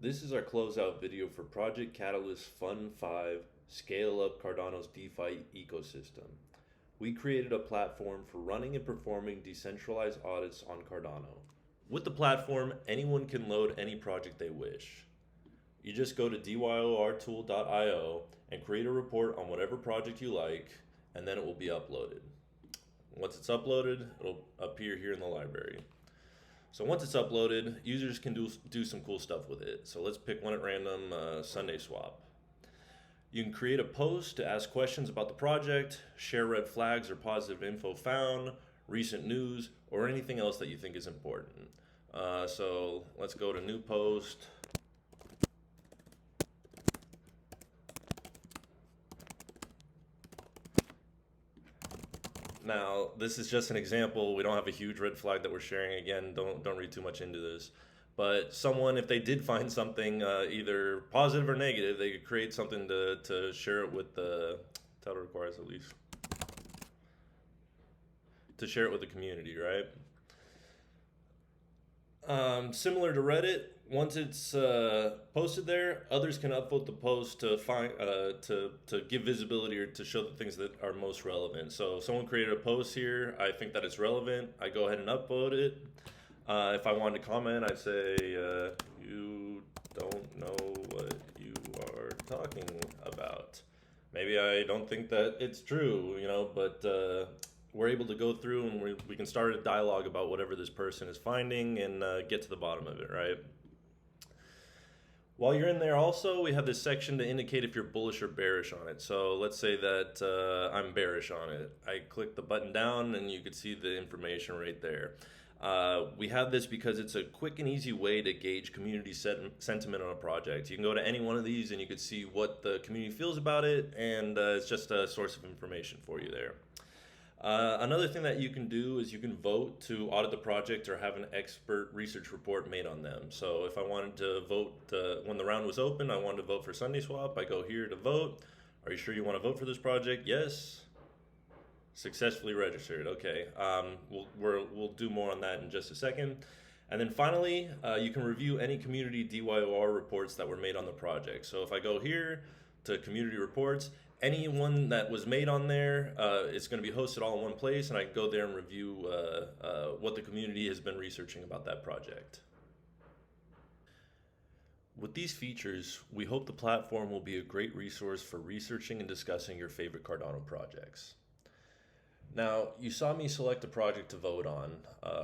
This is our closeout video for Project Catalyst Fund 5 Scale Up Cardano's DeFi Ecosystem. We created a platform for running and performing decentralized audits on Cardano. With the platform, anyone can load any project they wish. You just go to dyortool.io and create a report on whatever project you like, and then it will be uploaded. Once it's uploaded, it'll appear here in the library. So once it's uploaded, users can do some cool stuff with it. So let's pick one at random, Sunday swap. You can create a post to ask questions about the project, share red flags or positive info found, recent news, or anything else that you think is important. So let's go to new post. Now, this is just an example. We don't have a huge red flag that we're sharing. Again, don't read too much into this. But someone, if they did find something either positive or negative, they could create something to share it with the title requires at least to share it with the community, right? Similar to Reddit, once it's posted there, others can upvote the post to find to give visibility or to show the things that are most relevant. So if someone created a post here, I think that it's relevant, I go ahead and upvote it. If I wanted to comment, I'd say, you don't know what you are talking about. Maybe I don't think that it's true, but we're able to go through and we can start a dialogue about whatever this person is finding and get to the bottom of it, right? While you're in there also, we have this section to indicate if you're bullish or bearish on it. So let's say that I'm bearish on it. I click the button down and you can see the information right there. We have this because it's a quick and easy way to gauge community sentiment on a project. You can go to any one of these and you can see what the community feels about it, and it's just a source of information for you there. Another thing that you can do is you can vote to audit the project or have an expert research report made on them. So if I wanted to vote, when the round was open, I wanted to vote for Sunday Swap, I go here to vote. Are you sure you want to vote for this project? Yes. Successfully registered. Okay. We'll do more on that in just a second. And then finally, you can review any community DYOR reports that were made on the project. So if I go here to community reports, anyone that was made on there, it's going to be hosted all in one place, and I can go there and review what the community has been researching about that project. With these features, we hope the platform will be a great resource for researching and discussing your favorite Cardano projects. Now, you saw me select a project to vote on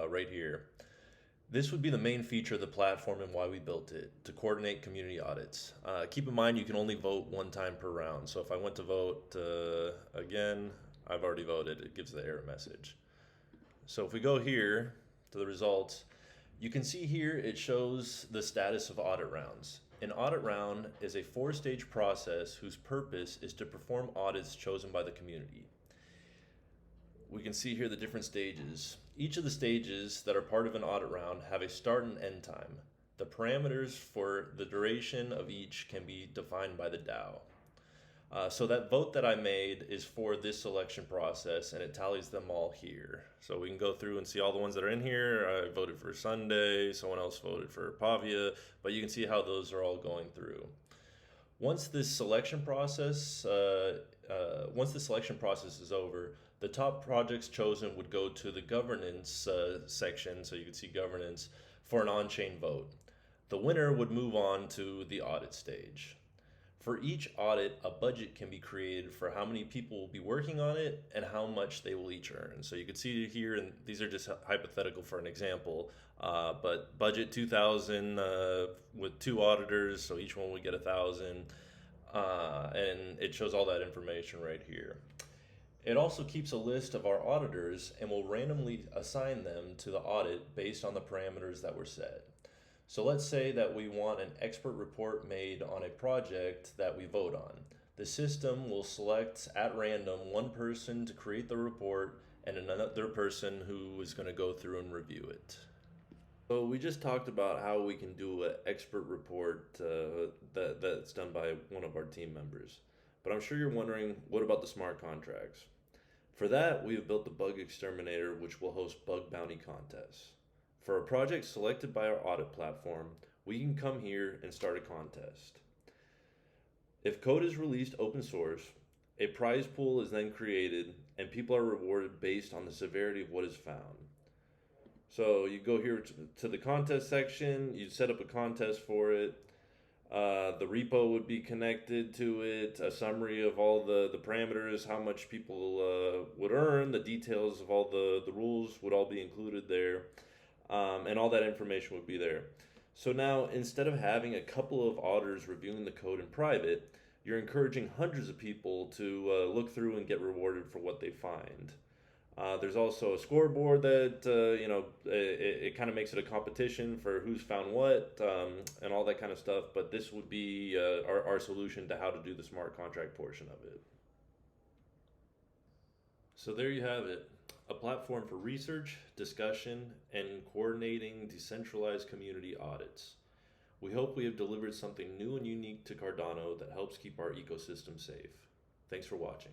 right here. This would be the main feature of the platform and why we built it, to coordinate community audits. Keep in mind you can only vote one time per round. So if I went to vote again, I've already voted. It gives the error message. So if we go here to the results, you can see here it shows the status of audit rounds. An audit round is a 4-stage process whose purpose is to perform audits chosen by the community. We can see here the different stages. Each of the stages that are part of an audit round have a start and end time. The parameters for the duration of each can be defined by the DAO. So that vote that I made is for this selection process, and it tallies them all here. So we can go through and see all the ones that are in here. I voted for Sunday, someone else voted for Pavia, but you can see how those are all going through. Once this selection process is over, the top projects chosen would go to the governance section, so you can see governance, for an on-chain vote. The winner would move on to the audit stage. For each audit, a budget can be created for how many people will be working on it and how much they will each earn. So you can see here, and these are just hypothetical for an example, but budget 2,000 with 2 auditors, so each one would get 1,000, and it shows all that information right here. It also keeps a list of our auditors and will randomly assign them to the audit based on the parameters that were set. So let's say that we want an expert report made on a project that we vote on. The system will select at random one person to create the report and another person who is going to go through and review it. So we just talked about how we can do an expert report that's done by one of our team members. But I'm sure you're wondering, what about the smart contracts? For that, we have built the Bug Exterminator, which will host bug bounty contests. For a project selected by our audit platform, we can come here and start a contest. If code is released open source, a prize pool is then created and people are rewarded based on the severity of what is found. So you go here to the contest section, you set up a contest for it. The repo would be connected to it, a summary of all the parameters, how much people would earn, the details of all the rules would all be included there, and all that information would be there. So now, instead of having a couple of auditors reviewing the code in private, you're encouraging hundreds of people to look through and get rewarded for what they find. There's also a scoreboard that, it kind of makes it a competition for who's found what, and all that kind of stuff. But this would be our solution to how to do the smart contract portion of it. So there you have it, a platform for research, discussion, and coordinating decentralized community audits. We hope we have delivered something new and unique to Cardano that helps keep our ecosystem safe. Thanks for watching.